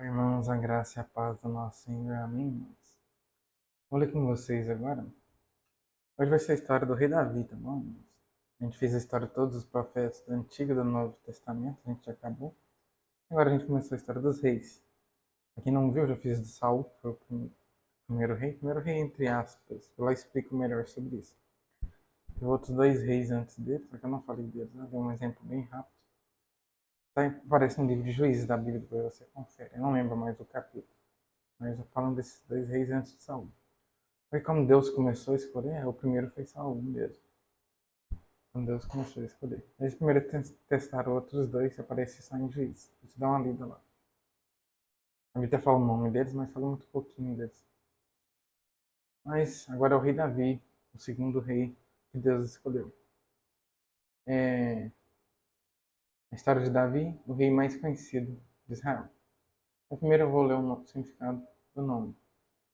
Irmãos, a graça e a paz do nosso Senhor. Amém, irmãos? Vou ler com vocês agora. Hoje vai ser a história do rei Davi, tá bom, irmãos? A gente fez a história de todos os profetas do Antigo e do Novo Testamento, a gente já acabou. Agora a gente começou a história dos reis. Pra quem não viu, eu já fiz de Saul, que foi o primeiro rei entre aspas. Eu lá explico melhor sobre isso. Teve outros dois reis antes dele, só que eu não falei deles, né? Dei um exemplo bem rápido. Tá, aparece no livro de Juízes da Bíblia, depois você confere. Eu não lembro mais o capítulo, mas eu falando desses dois reis antes de Saul. Foi como Deus começou a escolher, o primeiro foi Saul mesmo. Quando Deus começou a escolher. Eles primeiro testaram outros dois, que aparece só em Juízes. Você dá uma lida lá. A Bíblia fala o nome deles, mas fala muito pouquinho deles. Mas agora é o rei Davi, o segundo rei que Deus escolheu. É a história de Davi, o rei mais conhecido de Israel. Então, primeiro eu vou ler o significado do nome.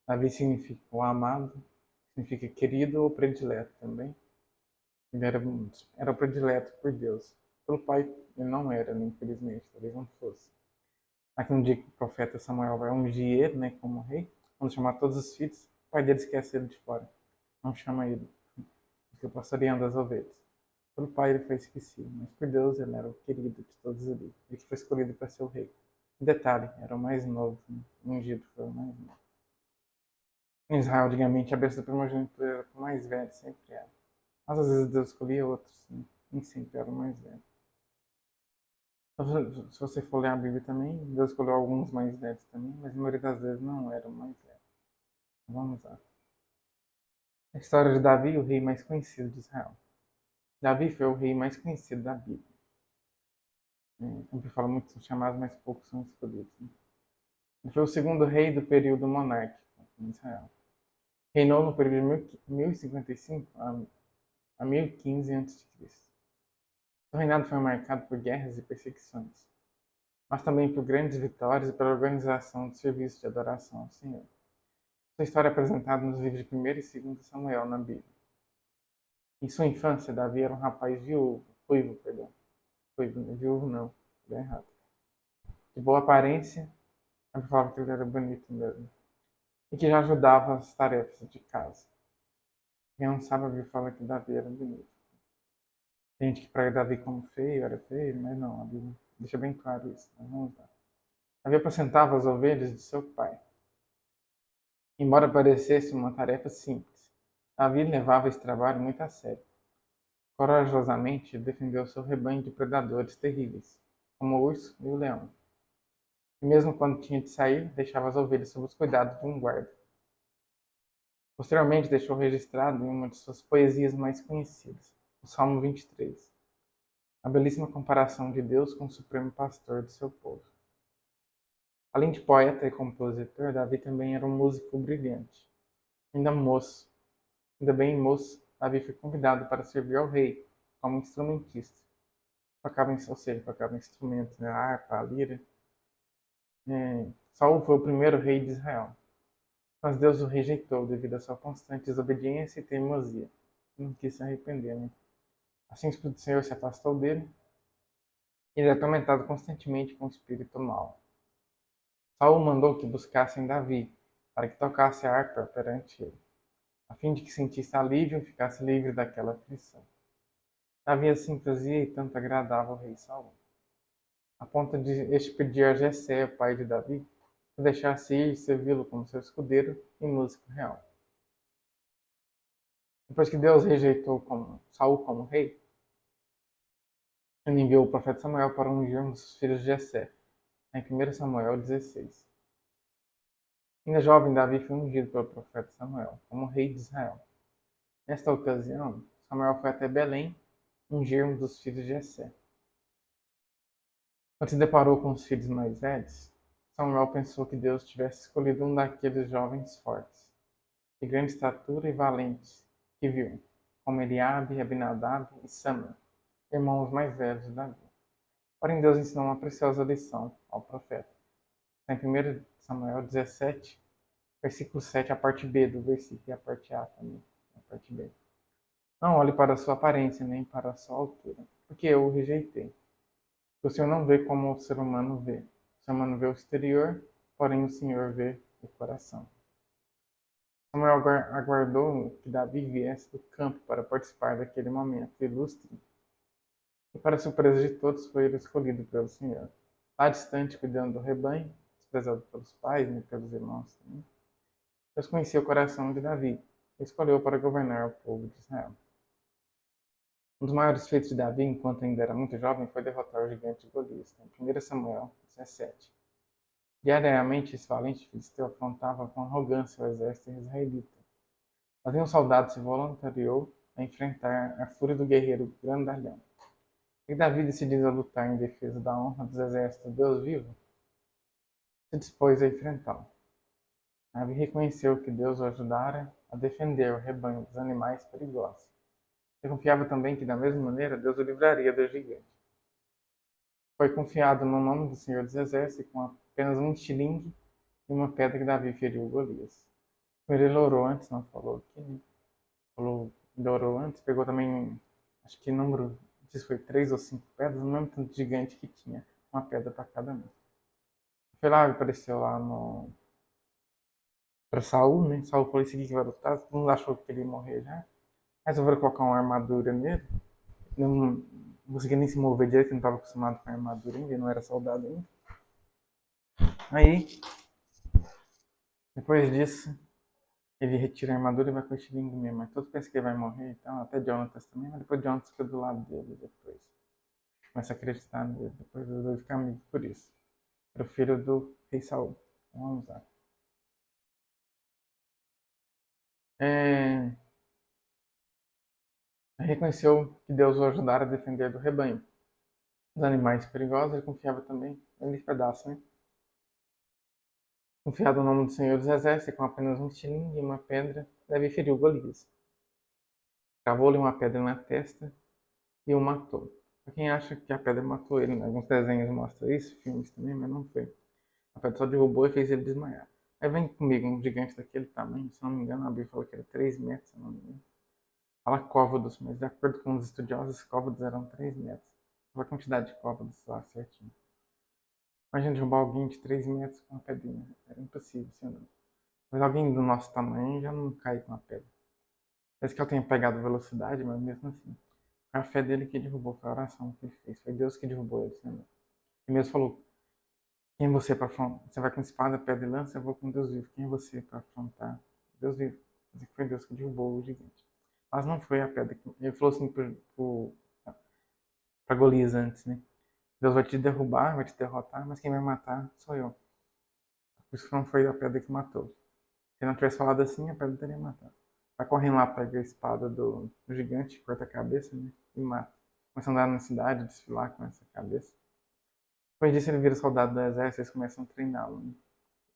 Davi significa o amado, significa querido ou predileto também. Ele era predileto por Deus. Pelo pai, ele não era, né, infelizmente, talvez não fosse. Aqui no dia que o profeta Samuel vai ungir ele, né, como rei, quando chamar todos os filhos, o pai dele esquece ele de fora. Não chama ele, porque pastoreando as ovelhas. Pelo pai ele foi esquecido, mas por Deus ele era o querido de todos ali. Ele que foi escolhido para ser o rei. Detalhe, era o mais novo, né? O ungido foi o mais novo. Em Israel, antigamente, a bênção do primogênito era o mais velho, sempre era. Mas às vezes Deus escolhia outros, né? Nem sempre era o mais velho. Se você for ler a Bíblia também, Deus escolheu alguns mais velhos também, mas a maioria das vezes não eram mais velhos. Vamos lá. A história de Davi, o rei mais conhecido de Israel. Davi foi o rei mais conhecido da Bíblia. Sempre fala muito, são chamados, mas poucos são escolhidos. Né? Ele foi o segundo rei do período monárquico em Israel. Reinou no período de 1055 a 1015 a.C. Seu reinado foi marcado por guerras e perseguições, mas também por grandes vitórias e pela organização de serviços de adoração ao Senhor. Sua história é apresentada nos livros de 1º e 2º Samuel na Bíblia. Em sua infância, Davi era um rapaz viúvo não, é errado. De boa aparência, eu falava que ele era bonito mesmo, e que já ajudava as tarefas de casa. Quem não sabe, a Bíblia fala que Davi era bonito. Tem gente que prega Davi como feio, era feio, mas não, a Bíblia deixa bem claro isso. Né? Vamos lá. Davi apacentava as ovelhas de seu pai. Embora parecesse uma tarefa simples, Davi levava esse trabalho muito a sério. Corajosamente defendeu seu rebanho de predadores terríveis, como o urso e o leão. E mesmo quando tinha de sair, deixava as ovelhas sob os cuidados de um guarda. Posteriormente, deixou registrado em uma de suas poesias mais conhecidas, o Salmo 23, a belíssima comparação de Deus com o supremo pastor de seu povo. Além de poeta e compositor, Davi também era um músico brilhante. Ainda bem moço, Davi foi convidado para servir ao rei como instrumentista. Tocava instrumentos, né? A harpa, a lira. Saul foi o primeiro rei de Israel, mas Deus o rejeitou devido à sua constante desobediência e teimosia. Não quis se arrepender, né? Assim o Espírito do Senhor se afastou dele e ele é atormentado constantemente com o espírito mau. Saul mandou que buscassem Davi para que tocasse a harpa perante ele, a fim de que sentisse alívio e ficasse livre daquela aflição. Davi assim fazia e tanto agradava ao rei Saul, a ponto de este pedir a Jessé, o pai de Davi, que deixasse ir e servi-lo como seu escudeiro e músico real. Depois que Deus rejeitou Saul como rei, ele enviou o profeta Samuel para ungir um dos filhos de Jessé, em 1 Samuel 16. Ainda jovem, Davi foi ungido pelo profeta Samuel como rei de Israel. Nesta ocasião, Samuel foi até Belém ungir um dos filhos de Jessé. Quando se deparou com os filhos mais velhos, Samuel pensou que Deus tivesse escolhido um daqueles jovens fortes, de grande estatura e valentes, que viu, como Eliabe, Abinadab e Sama, irmãos mais velhos de Davi. Porém, Deus ensinou uma preciosa lição ao profeta. Em 1 Samuel 17, versículo 7, a parte B do versículo e a parte A também, a parte B. Não olhe para a sua aparência, nem para a sua altura, porque eu o rejeitei. O Senhor não vê como o ser humano vê. O ser humano vê o exterior, porém o Senhor vê o coração. Samuel aguardou que Davi viesse do campo para participar daquele momento ilustre, e para surpresa de todos foi ele escolhido pelo Senhor. Lá distante, cuidando do rebanho, desprezado pelos pais e pelos irmãos também, Deus conhecia o coração de Davi e escolheu para governar o povo de Israel. Um dos maiores feitos de Davi, enquanto ainda era muito jovem, foi derrotar o gigante Golias, em 1 Samuel 17. Diariamente, esse valente filisteu afrontava com arrogância o exército israelita. Mas um soldado se voluntariou a enfrentar a fúria do guerreiro grandalhão. E Davi, decidido a lutar em defesa da honra dos exércitos do Deus vivo, se dispôs a enfrentá-lo. Davi reconheceu que Deus o ajudara a defender o rebanho dos animais perigosos. Ele confiava também que, da mesma maneira, Deus o livraria do gigante. Foi confiado no nome do Senhor dos Exércitos, com apenas um estilingue e uma pedra que Davi feriu Golias. Ele orou antes, não falou aqui, né? Ele orou antes, pegou também, acho que número, não sei se foi 3 ou 5 pedras, não lembro tanto gigante que tinha, uma pedra para cada um. Foi lá, apareceu lá no para Saul, né? Saul falou: esse aqui que vai lutar, todo mundo achou que ele ia morrer já. Resolveram colocar uma armadura nele, não conseguia nem se mover direito, não estava acostumado com a armadura ainda, não era soldado ainda. Aí, depois disso, ele retira a armadura e vai com o estilingue mesmo. Mas todos pensam que ele vai morrer, então, até Jonatas também, mas depois Jonatas fica do lado dele depois. Começa a acreditar nele, depois os dois ficam amigos por isso. Era o filho do rei Saul. Então, vamos lá. Reconheceu que Deus o ajudara a defender do rebanho. Os animais perigosos, ele confiava também nesse pedaço, né? Confiado no nome do Senhor dos Exércitos, com apenas um estilingue e uma pedra, Davi feriu Golias. Cravou-lhe uma pedra na testa e o matou. Pra quem acha que a pedra matou ele, né? Alguns desenhos mostram isso, filmes também, mas não foi. A pedra só derrubou e fez ele desmaiar. Aí vem comigo um gigante daquele tamanho, se não me engano, a Bíblia falou que era 3 metros, se não me engano. Fala côvados, mas de acordo com os estudiosos, côvados eram 3 metros. Qual a quantidade de côvados lá certinho? Imagina derrubar alguém de 3 metros com uma pedrinha. Era impossível, assim, não. Mas alguém do nosso tamanho já não cai com a pedra. Parece que ela tenha pegado velocidade, mas mesmo assim. Foi a fé dele que derrubou, foi a oração que ele fez. Foi Deus que derrubou ele, assim, não. Ele mesmo falou: quem é você para afrontar? Você vai com espada, pedra e lança, eu vou com Deus vivo. Quem é você para afrontar Deus vivo? Quer foi Deus que derrubou o gigante. Mas não foi a pedra que. Ele falou assim para Golias antes, né? Deus vai te derrubar, vai te derrotar, mas quem vai matar sou eu. Por isso que não foi a pedra que matou. Se não tivesse falado assim, a pedra teria matado. Vai correndo lá, pega a espada do gigante, corta a cabeça, né? E mata. Começa a andar na cidade, desfilar com essa cabeça. Depois disso, ele vira soldado do exército e eles começam a treiná-lo. Né?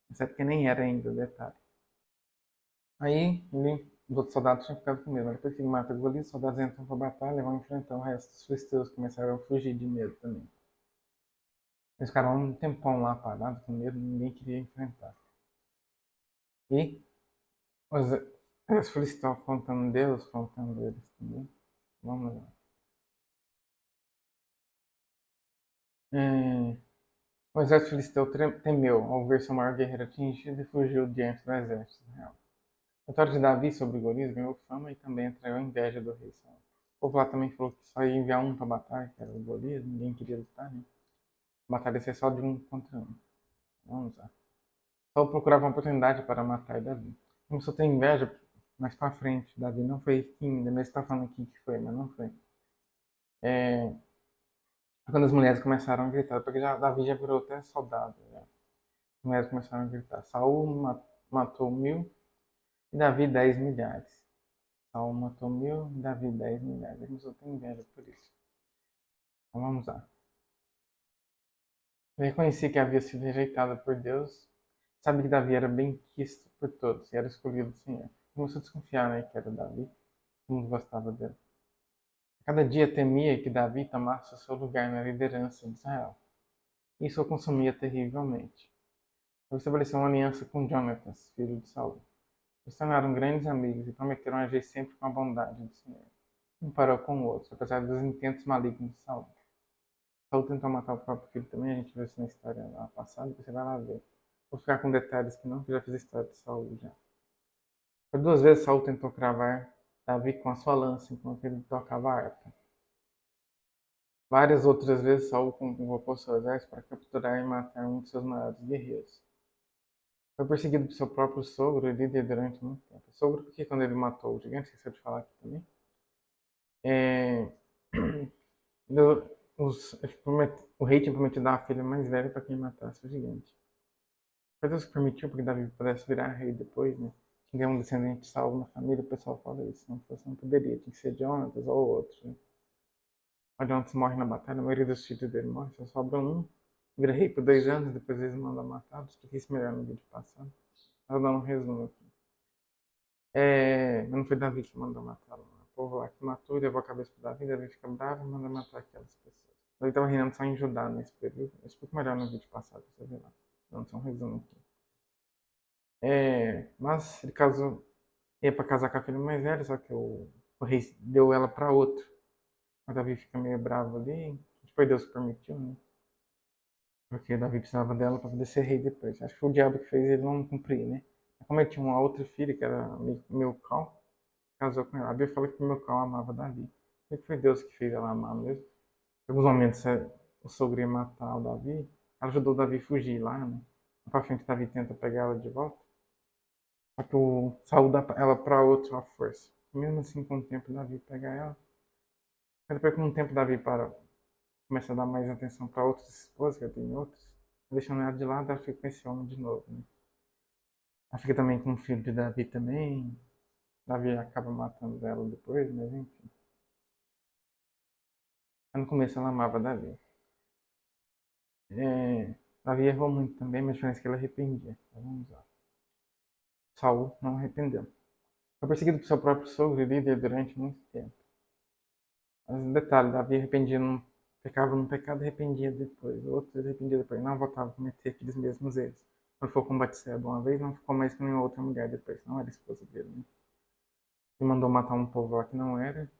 Nessa época nem era ainda, detalhe. Aí, os outros soldados tinham ficado com medo. Mas depois que ele mata o Golias, os soldados entram pra batalha e vão enfrentar o resto dos filisteus. Começaram a fugir de medo também. Eles ficaram um tempão lá parados, com medo, ninguém queria enfrentar. E os filisteus afrontando Deus, afrontando eles também. Vamos lá. O exército filisteu temeu ao ver seu maior guerreiro atingido e fugiu diante do exército real. A vitória de Davi sobre Golias ganhou fama e também atraiu a inveja do rei Saul. O povo lá também falou que só ia enviar um para batalha, que era o Golias, ninguém queria lutar, né? A batalha ia ser só de um contra um. Vamos lá. Saul procurava uma oportunidade para matar Davi. Começou a ter inveja mais para frente. Davi não foi aqui ainda, mas está falando aqui que foi, mas não foi. Quando as mulheres começaram a gritar, porque Davi já virou até soldado. Né? As mulheres começaram a gritar. Saul matou 1000 e Davi 10 milhares. Saul matou 1000 e Davi 10 milhares. Ele começou a ter inveja por isso. Então vamos lá. Eu reconheci que havia sido rejeitado por Deus. Sabe que Davi era bem quisto por todos e era escolhido do Senhor. Começou a desconfiar, né, que era Davi. Todo mundo gostava dele. Cada dia temia que Davi tomasse o seu lugar na liderança de Israel. Isso o consumia terrivelmente. Ele estabeleceu uma aliança com Jonatas, filho de Saul. Eles tornaram grandes amigos e prometeram agir sempre com a bondade do Senhor. Um parou com o outro, apesar dos intentos malignos de Saul. Saul tentou matar o próprio filho também, a gente viu isso na história lá passada, você vai lá ver. Vou ficar com detalhes que não, que já fiz a história de Saul já. Por 2 vezes Saul tentou cravar Davi com a sua lança enquanto ele tocava a harpa. Várias outras vezes Saul convocou seu exército para capturar e matar um de seus maiores guerreiros. Foi perseguido por seu próprio sogro e líder durante muito tempo. O sogro, porque quando ele matou o gigante, esqueci de falar aqui também, é... o rei tinha prometido dar a filha mais velha para quem matasse o gigante. Foi Deus que permitiu porque Davi pudesse virar rei depois, né? Tinha um descendente salvo na família, o pessoal fala isso. Se não fosse, não poderia. Tinha que ser Jonatas ou outro, né? O Jonatas morre na batalha, a maioria dos filhos dele morre, só sobra um. Vira rei por 2 anos, depois eles mandam matar. Expliquei isso melhor no vídeo passado. Vou dar um resumo aqui. Mas não foi Davi que mandou matá-lo. O povo lá que matou e levou a cabeça para Davi. Davi fica bravo e manda matar aquelas pessoas. Davi estava reinando só em Judá nesse período. Eu explico melhor no vídeo passado, pra você ver lá. Dando só um resumo aqui. Mas ele casou, ia para casar com a filha mais velha, só que o rei deu ela para outro. O Davi fica meio bravo ali. Foi Deus que permitiu, né? Porque Davi precisava dela para poder ser rei depois. Acho que foi o diabo que fez ele não cumprir, né? Como ele tinha uma outra filha, que era Milcal, casou com ela. A Bíblia fala que Milcal amava Davi. E foi Deus que fez ela amar mesmo. Em alguns momentos o sogro ia matar o Davi. Ela ajudou o Davi a fugir lá, né? Pra frente, Davi tenta pegar ela de volta. Só que o Saul dá ela para outro à força. Mesmo assim, com o tempo, Davi pega ela. Mas depois, com o tempo, Davi começa a dar mais atenção para outras esposas, que tem outras. Deixando ela de lado, ela fica com esse homem de novo, né? Ela fica também com o filho de Davi também. Davi acaba matando ela depois, mas enfim. Mas no começo ela amava Davi. Davi errou muito também, mas parece que ela arrependia. Então, vamos lá. Saul não arrependeu. Foi perseguido por seu próprio sogro e líder durante muito tempo. Mas um detalhe, Davi arrependia, não pecava num pecado e arrependia depois. Outros arrependia depois. Não voltava a cometer aqueles mesmos erros. Quando for com Batseba uma vez, não ficou mais com nenhuma outra mulher depois. Não era esposa dele, né? E mandou matar um povo lá que não era.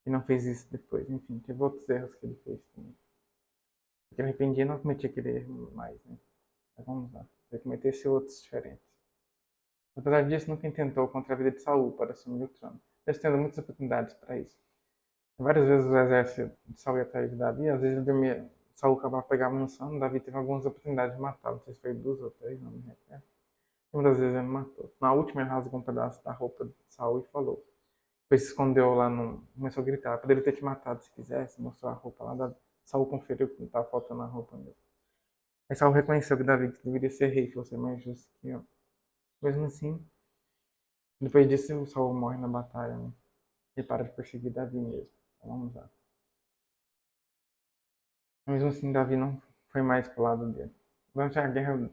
E não fez isso depois. Enfim, teve outros erros que ele fez também. Porque ele arrependia e não cometia aquele erro mais, né? Mas vamos lá. Ele cometesse outros diferentes. Apesar disso, nunca intentou contra a vida de Saul para assumir o trono. Deus tendo muitas oportunidades para isso. Várias vezes o exército de Saul ia atrás de Davi, às vezes ele dormia, Saul acabava pegando no sono, Davi teve algumas oportunidades de matá-lo, não sei se foi 2 ou 3, não me recordo. Uma das vezes ele matou. Na última ele rasgou um pedaço da roupa de Saul e falou. Depois se escondeu lá, começou a gritar, poderia ter te matado se quisesse, mostrou a roupa lá, Saul conferiu que não estava faltando a roupa mesmo. Aí Saul reconheceu que Davi deveria ser rei, fosse mais justo que eu. Mesmo assim, depois disso o Saul morre na batalha, né? E para de perseguir Davi mesmo. Então, vamos lá. Mesmo assim, Davi não foi mais pro lado dele. Durante a guerra,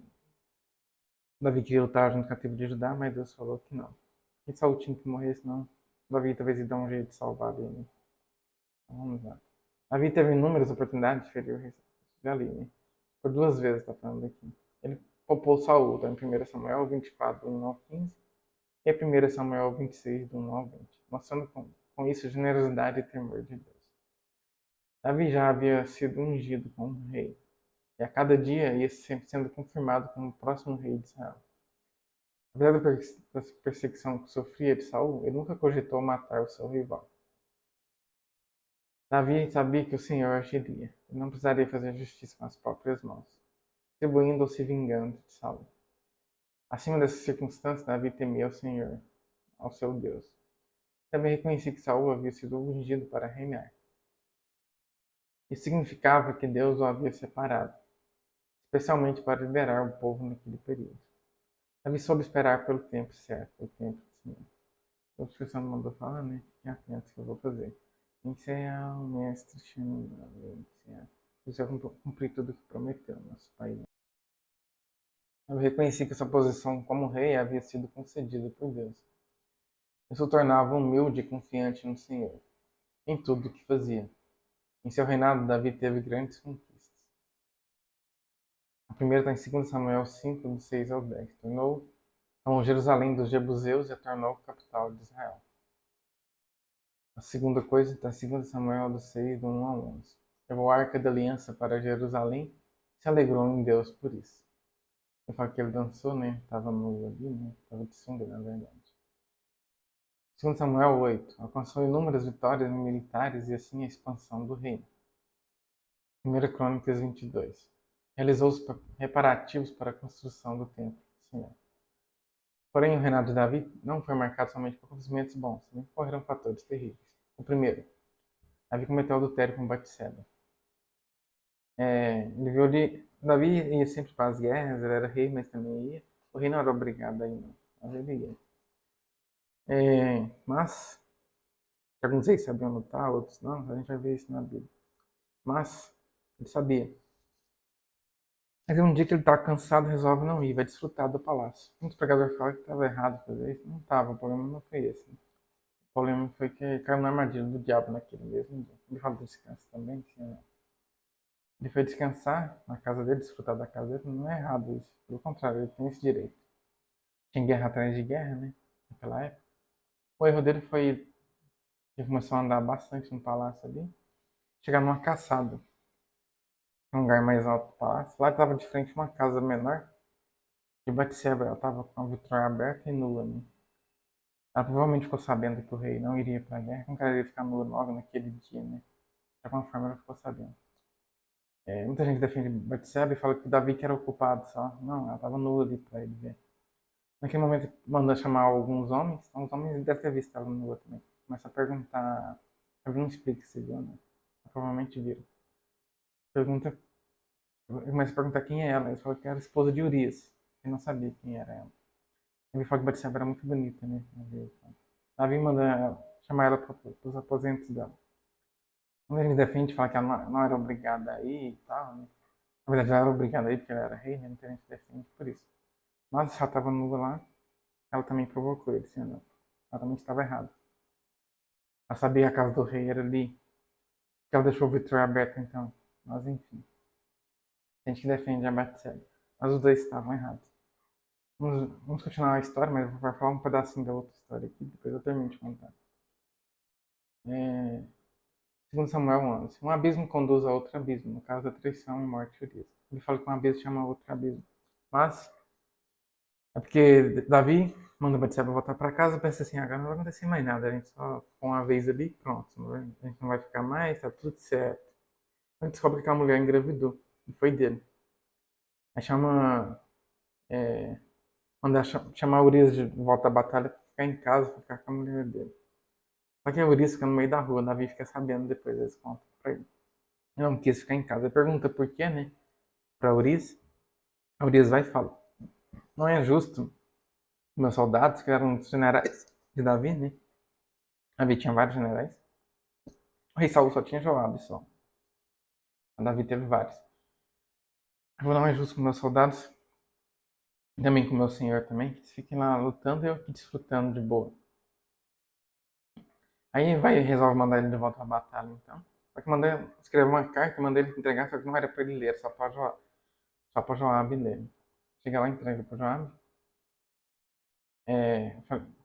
Davi queria lutar junto com a tribo de Judá, mas Deus falou que não. E Saul tinha que morrer, senão Davi talvez ia dar um jeito de salvar ele. Né? Então, vamos lá. Davi teve inúmeras oportunidades de ferir o rei ali, né? Por 2 vezes, está falando aqui. Ele poupou Saul, tá? Em 1 Samuel 24, do 1 ao 15, e 1 Samuel 26, do 1 ao 20, mostrando com isso generosidade e temor de Deus. Davi já havia sido ungido como rei, e a cada dia ia sempre sendo confirmado como o próximo rei de Israel. Apesar da perseguição que sofria de Saul, ele nunca cogitou matar o seu rival. Davi sabia que o Senhor agiria. Ele não precisaria fazer justiça com as próprias mãos, distribuindo ou se vingando de Saul. Acima dessas circunstâncias, Davi temia ao Senhor, ao seu Deus. Também reconhecia que Saul havia sido ungido para reinar. Isso significava que Deus o havia separado, especialmente para liderar o povo naquele período. Davi soube esperar pelo tempo certo, pelo tempo do Senhor. A descrição me mandou falar, né? Fiquem atentos que eu vou fazer. Iniciar o mestre chamando. Você vai cumprir tudo o que prometeu, nosso Pai. Eu reconheci que sua posição como rei havia sido concedida por Deus. Isso o tornava humilde e confiante no Senhor, em tudo o que fazia. Em seu reinado, Davi teve grandes conquistas. A primeira está em 2 Samuel 5, do 6 ao 10. Tomou Jerusalém dos Jebuseus e a tornou capital de Israel. A segunda coisa está em 2 Samuel do 6, do 1 ao 11. Levou a arca da aliança para Jerusalém e se alegrou em Deus por isso. No fala que ele dançou, né? Tava nu ali, né? Tava de sunga, na verdade. Segundo Samuel 8, alcançou inúmeras vitórias militares e assim a expansão do reino. 1 Crônicas 22. Realizou os reparativos para a construção do templo do Senhor. Porém, o reinado de Davi não foi marcado somente por acontecimentos bons, também ocorreram fatores terríveis. O primeiro, Davi cometeu adultério com Batseba. Ele viu ali, Davi ia sempre para as guerras, ele era rei, mas também ia. O rei não era obrigado a ir, não, mas ele ia. Mas, alguns reis sabiam lutar, outros não, a gente vai ver isso na Bíblia. Mas, ele sabia. Mas um dia que ele está cansado, resolve não ir, vai desfrutar do palácio. Muitos pregadores falam que estava errado fazer isso. Não estava, o problema não foi esse. O problema foi que caiu na armadilha do diabo naquele mesmo dia. Ele fala do descanso também, sim, ele foi descansar na casa dele, desfrutar da casa dele, não é errado isso. Pelo contrário, ele tem esse direito. Tinha guerra atrás de guerra, né? Naquela época. O erro dele foi. Ele começou a andar bastante no palácio ali. Chegar numa caçada. Um lugar mais alto do palácio. Lá estava de frente uma casa menor. E Batseba, ela estava com a vitória aberta e nua, né? Ela provavelmente ficou sabendo que o rei não iria pra guerra. Não queria ficar nua logo naquele dia, né? De alguma forma ela ficou sabendo. Muita gente defende Batseba e fala que Davi que era o culpado só. Não, ela estava nua ali pra ele ver. Naquele momento mandou chamar alguns homens. Os homens devem ter visto ela nua também. Começa a perguntar. Ele não explica se viu, né? Provavelmente viram. Pergunta. Começa a perguntar quem é ela. Ele falou que era a esposa de Urias. Ele não sabia quem era ela. Ele falou que Batseba era muito bonita, né? Davi manda chamar ela para os aposentos dela. Quando ele defende, fala que ela não era obrigada a ir e tal, né? Na verdade, ela era obrigada a ir porque ela era rei, né? Muita gente defende por isso. Mas ela estava nua lá, ela também provocou ele, sim, não. Ela também estava errada. Ela sabia que a casa do rei era ali, que ela deixou o Vitor aberto, então. Mas enfim. Tem gente que defende a Batseba. Mas os dois estavam errados. Vamos continuar a história, mas eu vou falar um pedacinho da outra história aqui, depois eu termino de contar. Segundo Samuel 11. Um abismo conduz a outro abismo, no caso da traição e morte de Urias. Ele fala que um abismo chama outro abismo. Mas é porque Davi manda Batseba voltar para casa, pensa assim, agora não vai acontecer mais nada, a gente só ficou uma vez ali, pronto, a gente não vai ficar mais, tá tudo certo. Aí descobre que aquela mulher engravidou, e foi dele. Aí chama, manda chamar Urias de volta à batalha pra ficar em casa, pra ficar com a mulher dele. Só que a Urias fica no meio da rua, Davi fica sabendo depois, eles contam pra ele. Ele não quis ficar em casa. Ele pergunta por quê, né? Pra Urias. A Urias vai e fala: não é justo meus soldados, que eram os generais de Davi, né? Davi tinha vários generais. O rei Saul só tinha Joabe só. A Davi teve vários. Eu vou não é justo com meus soldados, e também com meu senhor também, que eles fiquem lá lutando e eu aqui desfrutando de boa. Aí vai e resolve mandar ele de volta à batalha, então. Só que mandei escrever uma carta e mandei ele entregar, só que não era pra ele ler, só pra Joabe ler. Chega lá e entrega pro Joabe.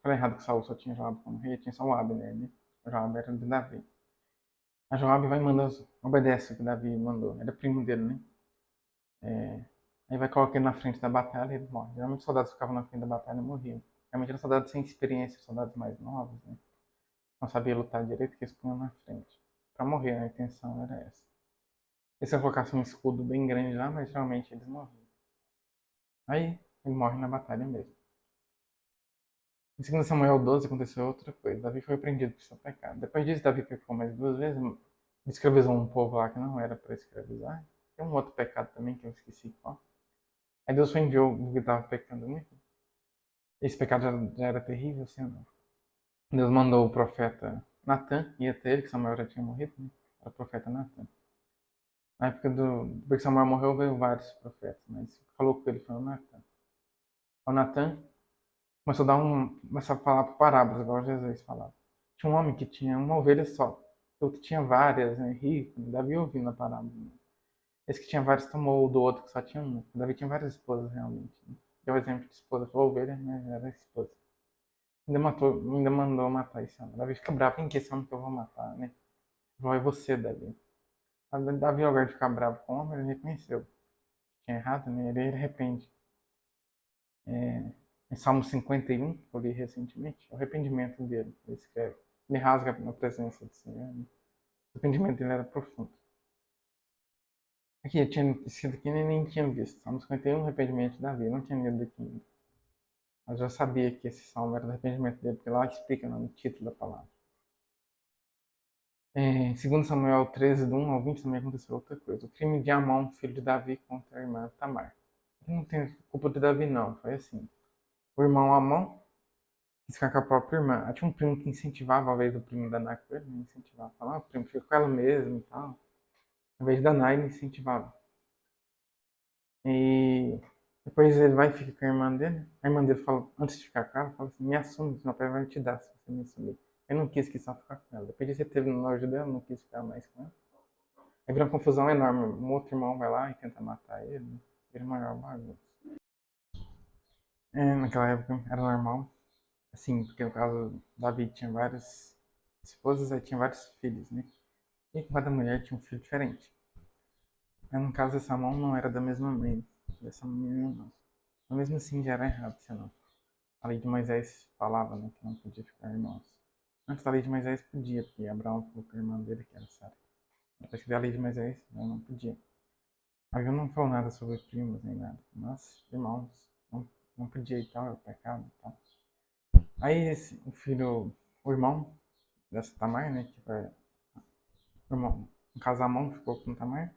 Falei errado que Saul só tinha Joabe como rei, tinha só o Abner, né? O Joabe era de Davi. A Joabe vai mandar, obedece o que Davi mandou, era primo dele, né? Aí vai colocar ele na frente da batalha e ele morre. Geralmente os soldados ficavam na frente da batalha e morriam. Realmente eram soldados sem experiência, soldados mais novos, né? Não sabiam lutar direito, que eles punham na frente. Pra morrer, a intenção era essa. E se eu colocasse um escudo bem grande lá, mas geralmente eles morriam. Aí ele morre na batalha mesmo. Em 2 Samuel 12 aconteceu outra coisa. Davi foi prendido por seu pecado. Depois disso, Davi pecou mais duas vezes. Escravizou um povo lá que não era para escravizar. Tem um outro pecado também que eu esqueci qual. Aí Deus foi enviou o que estava pecando, né? Esse pecado já era terrível, assim, não. Deus mandou o profeta Natan, ia ter ele, que Samuel já tinha morrido, né? Era o profeta Natan. Na época depois que Samuel morreu, veio vários profetas, mas falou com ele foi o Natan. O Natan começou a falar por parábolas, igual Jesus falava. Tinha um homem que tinha uma ovelha só, outro tinha várias, né? Rico, Davi ouvindo a parábola. Né? Esse que tinha várias tomou o do outro que só tinha uma. Davi tinha várias esposas, realmente. Né? Deu exemplo de esposa, falou ovelha, mas era esposa. Ainda mandou matar esse homem. Davi fica bravo, quem que é esse homem que eu vou matar, né? Vai você, Davi. Davi, ao invés de ficar bravo com o homem, ele reconheceu. Tinha errado, né? Ele arrepende. Em Salmo 51, que eu li recentemente, é o arrependimento dele. Ele escreve. Ele rasga na presença do Senhor. Né? O arrependimento dele era profundo. Aqui, eu tinha sido aqui nem tinha visto. Salmo 51, arrependimento de Davi. Eu não tinha lido aqui ainda. Mas eu já sabia que esse salmo era do arrependimento dele, porque lá explica no título da palavra. Em 2 Samuel 13, do 1 ao 20, também aconteceu outra coisa. O crime de Amon, filho de Davi, contra a irmã Tamar. Não tem culpa de Davi, não. Foi assim. O irmão Amon quis ficar com a própria irmã. Tinha um primo que incentivava, ao invés do primo danar com ele, incentivava. Falava, o primo fica com ela mesmo e tal. Ao invés de danar, ele incentivava. E depois ele vai e fica com a irmã dele. A irmã dele fala, antes de ficar com ela, fala assim, me assume, senão o pai vai te dar se você me assumir. Ele não quis só ficar com ela. Depois disso ele teve nojo dela, não quis ficar mais com ela. Aí vira uma confusão enorme. Um outro irmão vai lá e tenta matar ele. Né? Vira uma maior bagunça. Naquela época era normal. Assim, porque no caso, Davi tinha várias esposas e tinha vários filhos, né? E cada mulher tinha um filho diferente. Aí, no caso, essa mão não era da mesma mãe dessa menina, não. Mas mesmo assim já era errado, senão. A lei de Moisés falava, né, que não podia ficar irmãos. Antes da lei de Moisés podia, porque Abraão falou com a irmã dele, que era Sara. Depois que veio a lei de Moisés, não podia. Aí eu não falou nada sobre primos nem nada, mas irmãos, não podia e tal, é pecado e tal. Aí o filho, o irmão dessa Tamar, né, que foi o irmão, no caso Amon ficou com Tamar,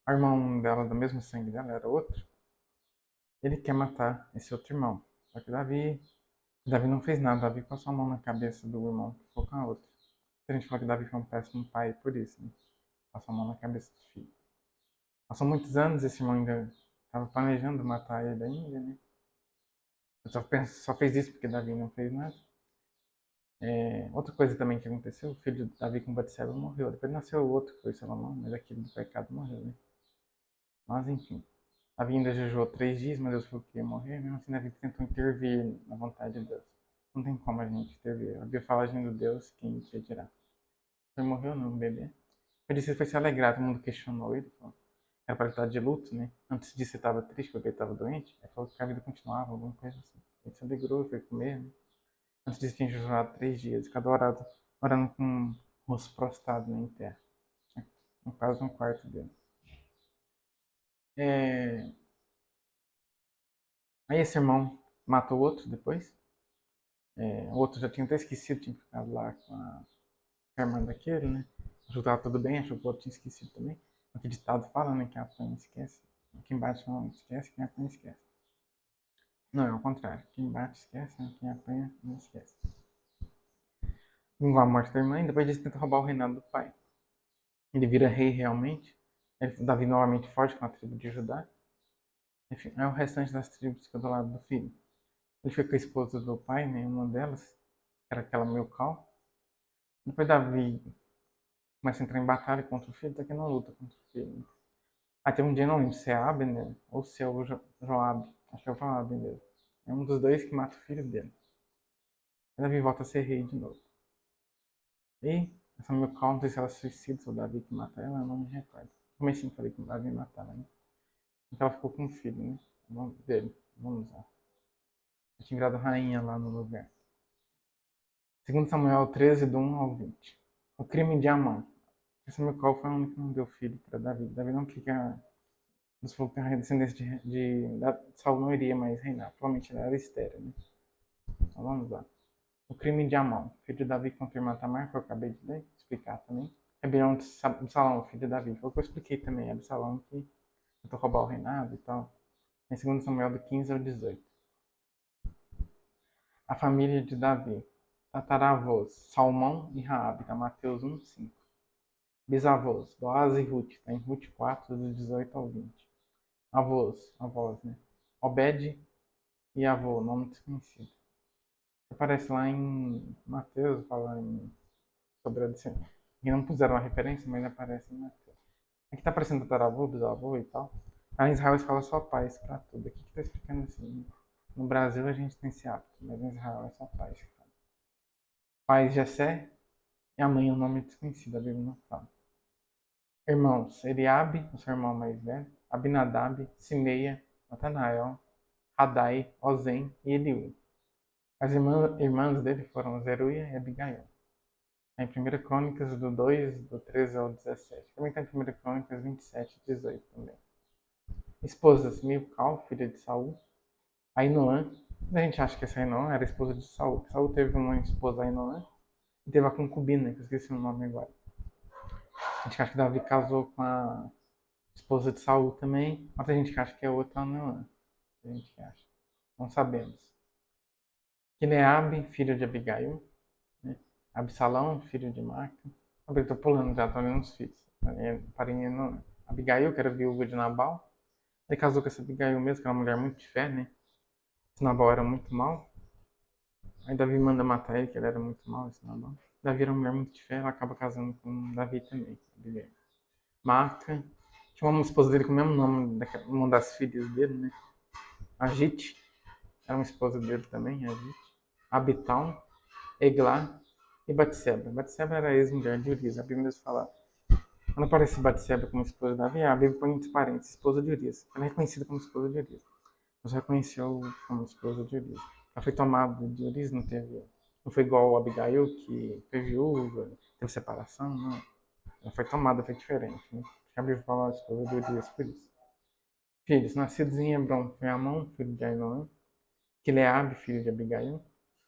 o irmão dela, do mesmo sangue dela, era outro, ele quer matar esse outro irmão. Só que Davi não fez nada, Davi passou a mão na cabeça do irmão que ficou com a outra. A gente fala que Davi foi um péssimo pai por isso, né? Passou a mão na cabeça do filho. Passou muitos anos, esse irmão ainda estava planejando matar ele ainda, né? Só fez isso porque Davi não fez nada. Outra coisa também que aconteceu, o filho de Davi com Batseba morreu. Depois nasceu o outro, que foi Salomão, mas aquele do pecado morreu, né? Mas enfim, Davi ainda jejuou 3 dias, mas Deus falou que ia morrer. Mesmo assim, Davi tentou intervir na vontade de Deus. Não tem como a gente intervir. A Bíblia fala agindo Deus, quem impedirá? Ele morreu, não, o bebê. Ele disse que foi se alegrar, todo mundo questionou ele. Falou, era para ele estar de luto, né? Antes disso ele estava triste porque ele estava doente. Aí falou que a vida continuava, alguma coisa assim. Ele se alegrou, foi comer, né? Antes disso tinha jejuado 3 dias, cada orando com o rosto prostrado em terra. No caso, no quarto dele. É... Aí esse irmão matou o outro depois. O outro já tinha até esquecido, tinha ficado lá com a irmã daquele, né? Achou que tava tudo bem, achou que o outro tinha esquecido também. O que o ditado fala, né? Quem apanha esquece. Quem bate não esquece, quem apanha esquece. Não, é o contrário. Quem bate esquece, né? Quem apanha não esquece. Vingou a morte da irmã e depois disso tenta roubar o reinado do pai. Ele vira rei realmente. Davi novamente forte com a tribo de Judá. Enfim, é o restante das tribos que fica do lado do filho. Ele fica com a esposa do pai, né? Uma delas, que era aquela Milcal. Depois Davi começa a entrar em batalha contra o filho, até que não luta contra o filho. Aí tem um dia, não lembro se é Abner ou se é o Joab. Acho que é o Joab mesmo. É um dos dois que mata o filho dele. Aí Davi volta a ser rei de novo. E essa Milcal, não sei se ela suicida, se o Davi que mata ela, eu não me recordo. Como assim falei que o Davi matava, né? Então ela ficou com um filho, né? Vamos dele. Vamos lá. Eu tinha virado rainha lá no lugar. Segundo Samuel 13, do 1 ao 20. O crime de Amon. Esse Milcal foi o único que não deu filho para Davi. Davi não queria. Deus falou que a descendência de Saul não iria mais reinar. Provavelmente ela era estéril, né? Então vamos lá. O crime de Amon, filho de Davi contra a irmã Tamar, que eu acabei de ler, explicar também. Rebelião de Absalão, filho de Davi. Foi o que eu expliquei também. Absalão que tentou roubar o reinado e tal. Em 2 Samuel do 15 ao 18. A família de Davi. Tataravôs, Salmão e Raabe, tá? Mateus 1, 5. Bisavôs, Boaz e Ruth, tá? Em Ruth 4, do 18 ao 20. Avós, né? Obed e avô, nome desconhecido. Aparece lá em Mateus, falando sobre a descendência. E não puseram a referência, mas aparece em Mateus. Aqui tá aparecendo tataravô, bisavô e tal. Aí em Israel eles falam só pais pra tudo. Aqui que tá explicando assim. No Brasil a gente tem esse hábito, mas em Israel é só pais que falam. Pai Jessé e a mãe, o nome desconhecido, a Bíblia não fala. Irmãos, Eliabe, o seu irmão mais velho, Abinadab, Simeia, Natanael, Adai, Ozem e Eliú. As irmãs dele foram Zeruia e Abigail. Em 1 Crônicas, do 2, do 13 ao 17. Também está em 1 Crônicas 27 e 18 também. Esposas, Milcal, filha de Saul. Ainoã. A gente acha que essa Ainoã era esposa de Saul. Saul teve uma esposa, Ainoã, e teve a concubina, que eu esqueci o nome agora. A gente acha que Davi casou com a esposa de Saul também, mas a gente acha que é outra Ainoã. A gente acha. Não sabemos. Quineabe, filho de Abigail. Né? Absalão, filho de Maca. Eu tô pulando já, tô olhando os filhos. Parei no Abigail, que era viúva de Nabal. Ele casou com essa Abigail mesmo, que era uma mulher muito de fé, né? Esse Nabal era muito mal. Aí Davi manda matar ele, que ele era muito mal, esse Nabal. Davi era uma mulher muito de fé, ela acaba casando com Davi também. Abigail. Maca. Tinha uma esposa dele com o mesmo nome, uma das filhas dele, né? Agite. Era uma esposa dele também, Agite. Abital. Eglá e Batseba. Batseba era a ex-mulher de Urias. A Bíblia mesmo fala. Quando aparece Batseba como esposa de Davi, a Bíblia põe entre parênteses, esposa de Urias. Ela é reconhecida como esposa de Urias. Mas reconheceu como esposa de Urias. Ela foi tomada de Urias, não teve. Não foi igual a Abigail, que foi viúva, teve separação, não. Ela foi tomada, foi diferente. Né? A Bíblia fala esposa de Urias por isso. Filhos, nascidos em Hebron, foi Amon, filho de Ainoã, Quileabe, filho de Abigail,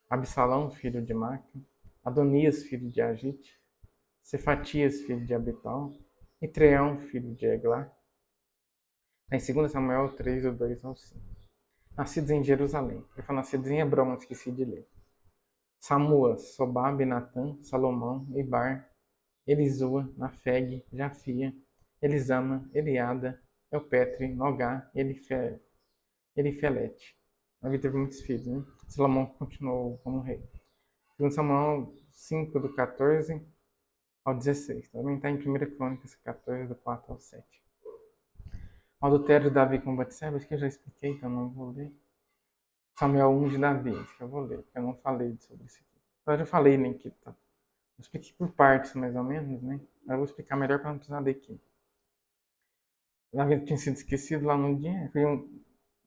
Absalão, filho de Maca, Adonias, filho de Agite, Cefatias, filho de Abital, e Treão, filho de Eglá. Em 2 Samuel 3, do 2 ao 5. Nascidos em Jerusalém. Ele foi nascidos em Hebron, esqueci de ler. Samuas, Sobabe, Natã, Salomão, Ibar, Elisua, Nafeg, Jafia, Elisama, Eliada, Elpetre, Nogá, Elifelete. Davi teve muitos filhos, né? Salomão continuou como rei. 2 Samuel 5, do 14 ao 16. Também está em 1 Crônicas 14, do 4 ao 7. O adultério de Davi com Batseba, acho que eu já expliquei, então não vou ler. Samuel 1 de Davi, acho que eu vou ler, porque eu não falei sobre isso aqui. Eu já falei, né, que tá. Eu expliquei por partes, mais ou menos, né? Eu vou explicar melhor para não precisar ler aqui. Davi tinha sido esquecido lá no dia. Foi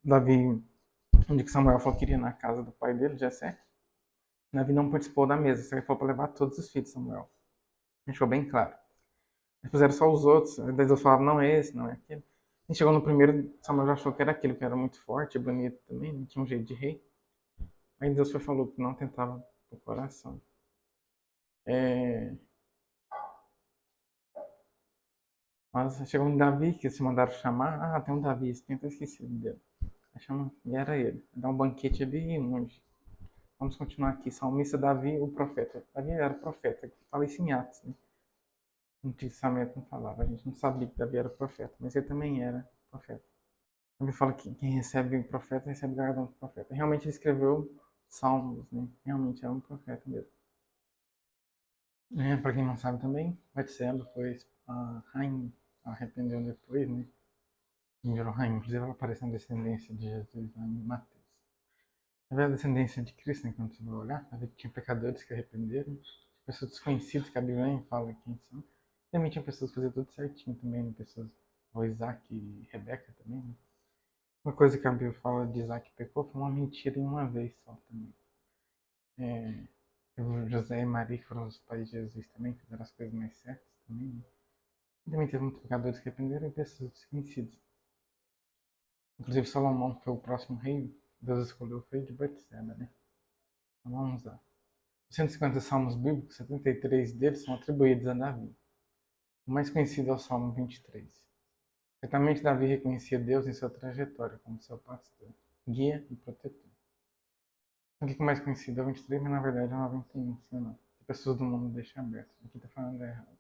Davi, um dia que Samuel falou que iria na casa do pai dele, Jessé. Davi não participou da mesa, só que falou para levar todos os filhos de Samuel. Deixou bem claro. Eles puseram só os outros, aí Deus falava, não é esse, não é aquele. A gente chegou no primeiro, Samuel já achou que era aquele, que era muito forte, bonito também, né? Tinha um jeito de rei. Aí Deus falou que não tentava o coração. Mas chegou um Davi, que se mandaram chamar. Ah, tem um Davi, tem até esquecido dele. E era ele. Dá um banquete ali longe. Vamos continuar aqui. Salmista Davi, o profeta. Davi era profeta. Fala isso em Atos, né? No Antigo Testamento não falava. A gente não sabia que Davi era profeta, mas ele também era profeta. Ele fala que quem recebe o profeta recebe o galardão do profeta. Realmente ele escreveu salmos, né? Realmente era um profeta mesmo. Para quem não sabe também, Batseba foi a rainha. Ela arrependeu depois, né? E virou rainha. Inclusive ela aparece na descendência de Jesus lá em Mateus. Na verdade, a descendência de Cristo, né? Quando você vai olhar, vai ver que tinha pecadores que arrependeram, pessoas desconhecidas que a Bíblia nem fala quem são. Também tinha pessoas que faziam tudo certinho também, né? Pessoas, o Isaac e Rebeca também, né? Uma coisa que a Bíblia fala de Isaac que pecou foi uma mentira em uma vez só também. José e Maria, que foram os pais de Jesus também, fizeram as coisas mais certas também. Né? E também teve muitos pecadores que arrependeram e pessoas desconhecidas. Inclusive Salomão, que foi o próximo rei, Deus escolheu o filho de Batseba, né? Então vamos lá. Os 150 salmos bíblicos, 73 deles são atribuídos a Davi. O mais conhecido é o Salmo 23. Certamente Davi reconhecia Deus em sua trajetória como seu pastor, guia e protetor. O que é mais conhecido é o 23, mas na verdade é o 91, se não. Que pessoas do mundo deixam aberto. Aqui está falando errado.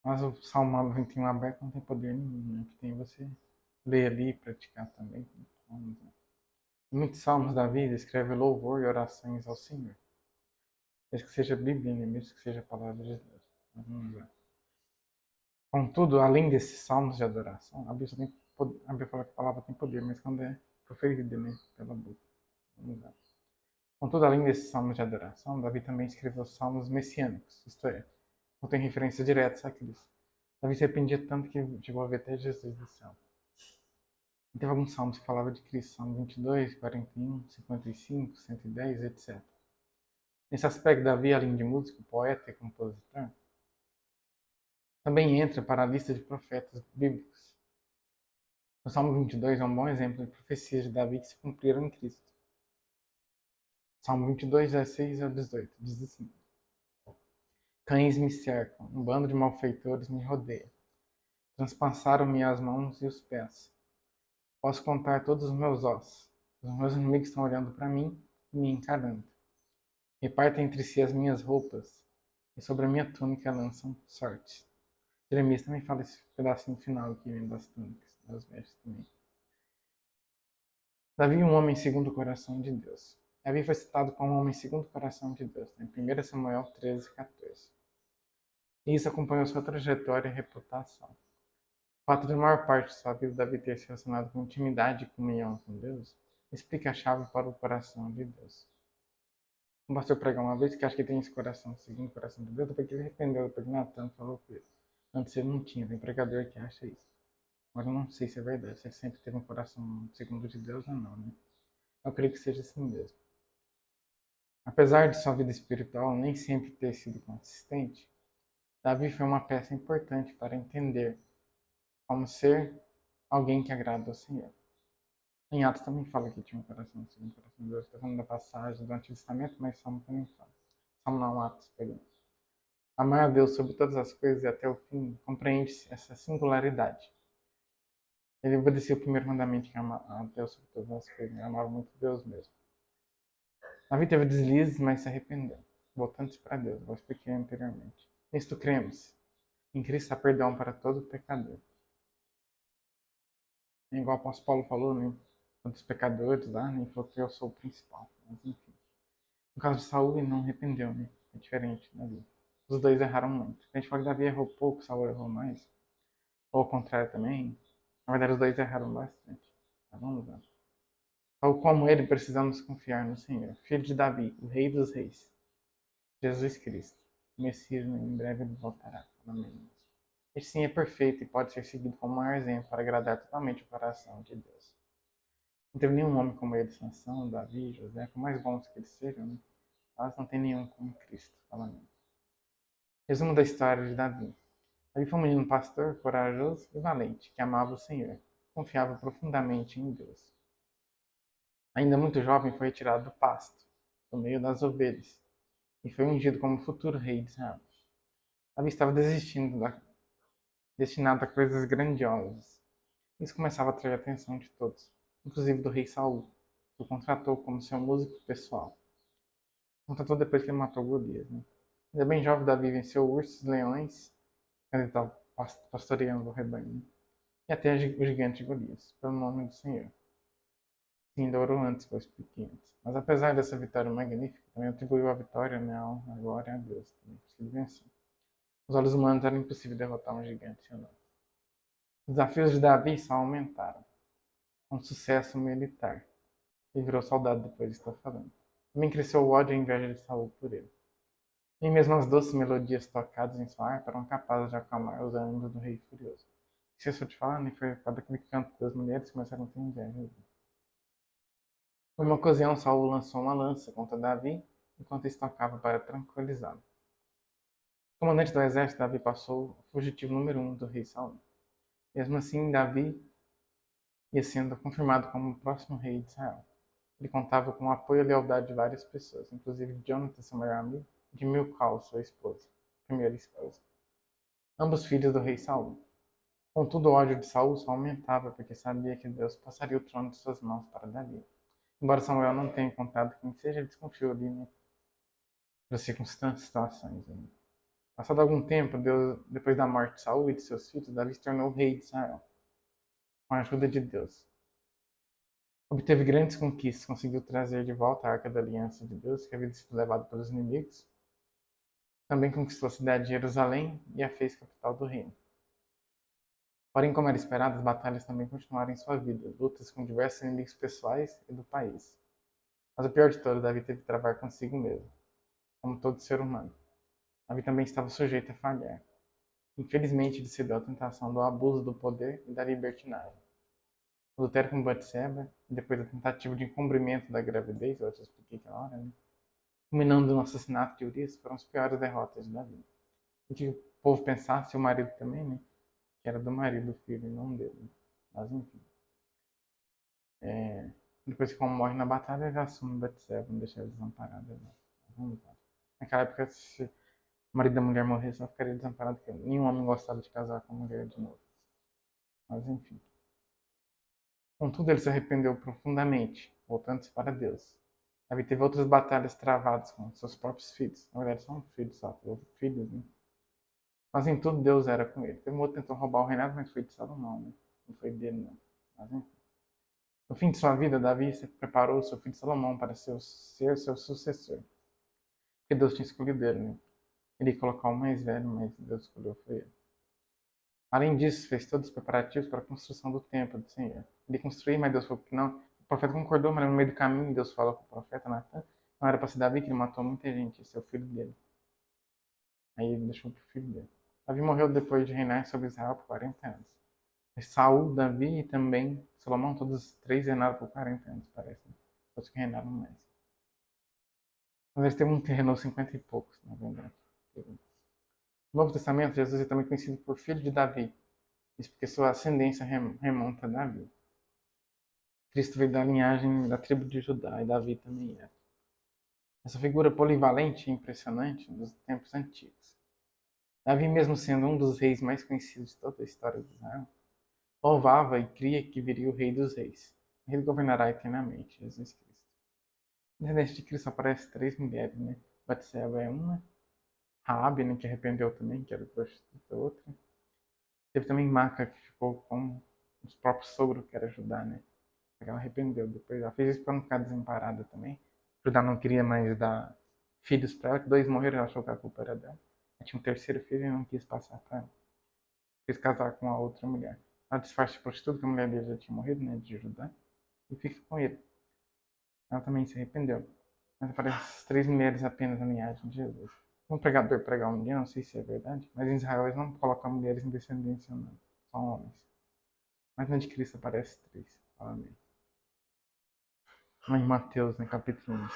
Mas o Salmo 21 aberto não tem poder nenhum, né? Que tem você ler ali e praticar também. Vamos lá. Em muitos salmos Davi escreve louvor e orações ao Senhor. Mesmo que seja Bíblia, né? Mesmo que seja a palavra de Deus. Vamos lá. Contudo, além desses salmos de adoração, a Bíblia fala que a palavra tem poder, mas quando é proferida, né, pela boca. Vamos lá. Contudo, além desses salmos de adoração, Davi também escreveu salmos messiânicos, isto é, não tem referências diretas a Cristo. Davi se arrependia tanto que chegou a ver até Jesus do céu. E teve alguns salmos que falavam de Cristo, Salmo 22, 41, 55, 110, etc. Nesse aspecto, Davi, além de músico, poeta e compositor, também entra para a lista de profetas bíblicos. O Salmo 22 é um bom exemplo de profecias de Davi que se cumpriram em Cristo. Salmo 22, 16 a 18, diz assim: Cães me cercam, um bando de malfeitores me rodeia. Transpassaram-me as mãos e os pés. Posso contar todos os meus ossos. Os meus inimigos estão olhando para mim e me encarando. Repartem entre si as minhas roupas, e sobre a minha túnica lançam sortes. Jeremias também fala esse pedacinho final aqui, vem das túnicas, das vestes também. Davi, um homem segundo o coração de Deus. Davi foi citado como um homem segundo o coração de Deus, em 1 Samuel 13, 14. E isso acompanhou sua trajetória e reputação. O fato de a maior parte de sua vida Davi ter se relacionado com intimidade e comunhão com Deus explica a chave para o coração de Deus. Um pastor pregou uma vez que acha que tem esse coração segundo o coração de Deus, depois que ele arrependeu, depois que Natan falou com ele. Antes ele não tinha, tem pregador que acha isso. Agora eu não sei se é verdade, se ele sempre teve um coração segundo de Deus ou não, né? Eu creio que seja assim mesmo. Apesar de sua vida espiritual nem sempre ter sido consistente, Davi foi uma peça importante para entender como ser alguém que agrada ao Senhor. Em Atos também fala que tinha um coração segundo o coração de Deus. Está falando da passagem do Antigo Testamento, mas Salmo também fala. Salmo não, Atos, perdão. Amar a Deus sobre todas as coisas e até o fim compreende-se essa singularidade. Ele obedeceu o primeiro mandamento, que é amar a Deus sobre todas as coisas. Ele amava muito Deus mesmo. Davi teve deslizes, mas se arrependeu, voltando-se para Deus, como eu expliquei anteriormente. Nisto cremos. Em Cristo há perdão para todo pecador. É igual o apóstolo Paulo falou, né? Dos pecadores lá, né? Ele falou que eu sou o principal. Mas enfim. No caso de Saul, ele não arrependeu, né? É diferente da Davi. Os dois erraram muito. A gente fala que Davi errou pouco, Saul errou mais. Ou ao contrário também. Na verdade, os dois erraram bastante. Tá, vamos lá. Tal como ele, precisamos confiar no Senhor. Filho de Davi, o Rei dos Reis. Jesus Cristo. O Messias, em breve ele voltará. Amém. Este sim é perfeito e pode ser seguido como um maior exemplo para agradar totalmente o coração de Deus. Não teve nenhum homem como ele, Sansão, Davi, José, por mais bons que eles sejam, né? Mas não tem nenhum como Cristo. Amém. Resumo da história de Davi. Davi foi um menino pastor, corajoso e valente, que amava o Senhor. Confiava profundamente em Deus. Ainda muito jovem, foi retirado do pasto, do meio das ovelhas, e foi ungido como futuro rei de Israel. Davi estava destinado a coisas grandiosas. Isso começava a atrair a atenção de todos, inclusive do rei Saul, que o contratou como seu músico pessoal. Contratou depois que ele matou Golias. Né? Ainda bem jovem, Davi venceu ursos, leões, quando ele estava pastoreando o rebanho, né? E até o gigante Golias, pelo nome do Senhor. Sim, ainda orou antes, que eu expliquei antes. Mas apesar dessa vitória magnífica, também atribuiu a vitória, né, a glória a Deus. Também, porque ele venceu. Os olhos humanos era impossível derrotar um gigante, ou não. Os desafios de Davi só aumentaram. Um sucesso militar. E virou soldado depois, estou falando. Também cresceu o ódio e a inveja de Saul por ele. Nem mesmo as doces melodias tocadas em sua harpa eram capazes de acalmar os ânimos do rei furioso. Esqueci de falar, né? Foi por causa daquele canto das mulheres que começaram a ter inveja. Em uma ocasião, Saul lançou uma lança contra Davi, enquanto estocava para tranquilizá-lo. O comandante do exército, Davi, passou o fugitivo número 1 do rei Saul. Mesmo assim, Davi ia sendo confirmado como o próximo rei de Israel. Ele contava com o apoio e a lealdade de várias pessoas, inclusive de Jonathan, seu melhor amigo, e de Milcal, sua esposa, primeira esposa. Ambos filhos do rei Saul. Contudo, o ódio de Saul só aumentava, porque sabia que Deus passaria o trono de suas mãos para Davi. Embora Samuel não tenha contado quem seja, ele desconfiou ali, né? Das circunstâncias, situações. Né? Passado algum tempo, Deus, depois da morte de Saul e de seus filhos, Davi se tornou rei de Israel, com a ajuda de Deus. Obteve grandes conquistas, conseguiu trazer de volta a Arca da Aliança de Deus, que havia sido levada pelos inimigos. Também conquistou a cidade de Jerusalém e a fez capital do reino. Porém, como era esperado, as batalhas também continuaram em sua vida, lutas com diversos inimigos pessoais e do país. Mas o pior de tudo, Davi teve que travar consigo mesmo, como todo ser humano. Davi também estava sujeito a falhar. Infelizmente, ele cedeu à tentação do abuso do poder e da libertinagem. adultério com Batseba, depois da tentativa de encobrimento da gravidez, eu te expliquei aquela hora, né? Culminando no assassinato de Urias, foram as piores derrotas da vida. O que o povo pensasse, o marido também, né? Que era do marido do filho e não dele. Mas enfim. Depois que morre na batalha, ele assume Batseba, não deixa ela desamparada. Não. Vamos lá. Naquela época, se o marido da mulher morresse, ela ficaria desamparada, porque nenhum homem gostava de casar com a mulher de novo. Mas enfim. Contudo, ele se arrependeu profundamente, voltando-se para Deus. Davi teve outras batalhas travadas com seus próprios filhos. Na verdade, são filhos só, filhos, né? Mas em tudo Deus era com ele. Teve um outro que tentou roubar o reinado, mas foi de Salomão, né? Não foi dele, não. Mas enfim. No fim de sua vida, Davi preparou seu filho Salomão para ser seu sucessor. Porque Deus tinha escolhido ele, né? Ele ia colocar o mais velho, mas Deus escolheu foi ele. Além disso, fez todos os preparativos para a construção do templo do Senhor. Ele construiu, mas Deus falou que não. O profeta concordou, mas no meio do caminho Deus falou com o profeta Natan. Não era para ser Davi, que ele matou muita gente, esse é o filho dele. Aí ele deixou para o filho dele. Davi morreu depois de reinar sobre Israel por 40 anos. Saul, Davi e também Salomão, todos os três reinaram por 40 anos, parece. Todos que reinaram mais. Mas teve um que reinou 50 e poucos, na verdade. No Novo Testamento, Jesus é também conhecido por filho de Davi. Isso porque sua ascendência remonta a Davi. Cristo veio da linhagem da tribo de Judá e Davi também era. Essa figura polivalente e impressionante dos tempos antigos. Davi, mesmo sendo um dos reis mais conhecidos de toda a história de Israel, louvava e cria que viria o Rei dos Reis. Ele governará eternamente, Jesus Cristo. Na descendência de Cristo aparecem três mulheres, né? Batseba é uma, Raabe, né, que arrependeu também, que era prostituta, outra. Teve também Maca, que ficou com os próprios sogros, que era Judá, né? Ela arrependeu depois. Ela fez isso para não ficar desamparada também. Judá não queria mais dar filhos para ela, que dois morreram, ela achou que a culpa era dela. Ela tinha um terceiro filho e não quis passar para ela. Quis casar com a outra mulher. Ela disfarça de prostituta, que a mulher dele já tinha morrido, né, de Judá, e fica com ele. Ela também se arrependeu. Mas aparecem as três mulheres apenas na linhagem de Jesus. Um pregador pregar um dia, não sei se é verdade, mas em Israel eles não colocam mulheres em descendência, não. São homens. Mas na de Cristo aparece três. Amém. Em Mateus, no capítulo 1.